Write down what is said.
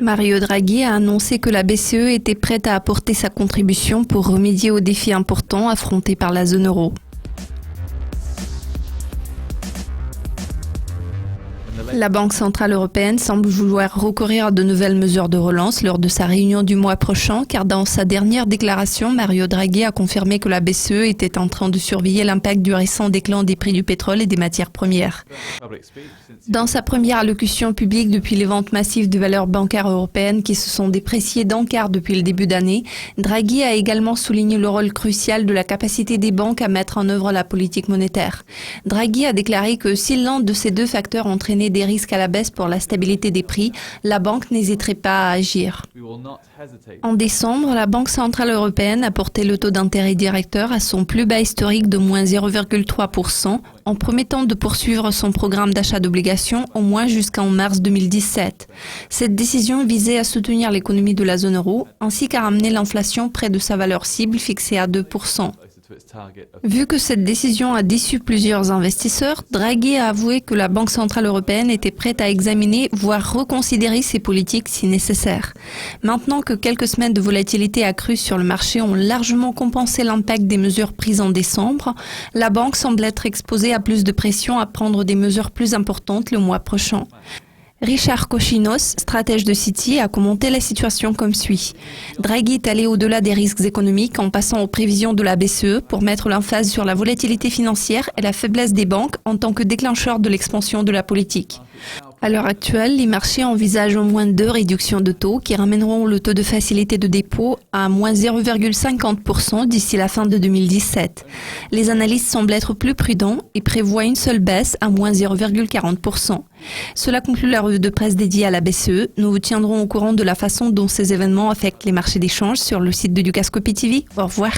Mario Draghi a annoncé que la BCE était prête à apporter sa contribution pour remédier aux défis importants affrontés par la zone euro. La Banque centrale européenne semble vouloir recourir à de nouvelles mesures de relance lors de sa réunion du mois prochain, car dans sa dernière déclaration, Mario Draghi a confirmé que la BCE était en train de surveiller l'impact du récent déclin des prix du pétrole et des matières premières. Dans sa première allocution publique depuis les ventes massives de valeurs bancaires européennes qui se sont dépréciées d'un quart depuis le début d'année, Draghi a également souligné le rôle crucial de la capacité des banques à mettre en œuvre la politique monétaire. Draghi a déclaré que si l'un de ces deux facteurs entraînait des risques à la baisse pour la stabilité des prix, la banque n'hésiterait pas à agir. En décembre, la Banque centrale européenne a porté le taux d'intérêt directeur à son plus bas historique de moins 0,3% en promettant de poursuivre son programme d'achat d'obligations au moins jusqu'en mars 2017. Cette décision visait à soutenir l'économie de la zone euro ainsi qu'à ramener l'inflation près de sa valeur cible fixée à 2%. Vu que cette décision a déçu plusieurs investisseurs, Draghi a avoué que la Banque centrale européenne était prête à examiner, voire reconsidérer ses politiques si nécessaire. Maintenant que quelques semaines de volatilité accrue sur le marché ont largement compensé l'impact des mesures prises en décembre, la banque semble être exposée à plus de pression à prendre des mesures plus importantes le mois prochain. Richard Kochinos, stratège de Citi, a commenté la situation comme suit. Draghi est allé au-delà des risques économiques en passant aux prévisions de la BCE pour mettre l'emphase sur la volatilité financière et la faiblesse des banques en tant que déclencheur de l'expansion de la politique. À l'heure actuelle, les marchés envisagent au moins 2 réductions de taux qui ramèneront le taux de facilité de dépôt à moins 0,50% d'ici la fin de 2017. Les analystes semblent être plus prudents et prévoient une seule baisse à moins 0,40%. Cela conclut la revue de presse dédiée à la BCE. Nous vous tiendrons au courant de la façon dont ces événements affectent les marchés d'échange sur le site de Dukascopy TV. Au revoir.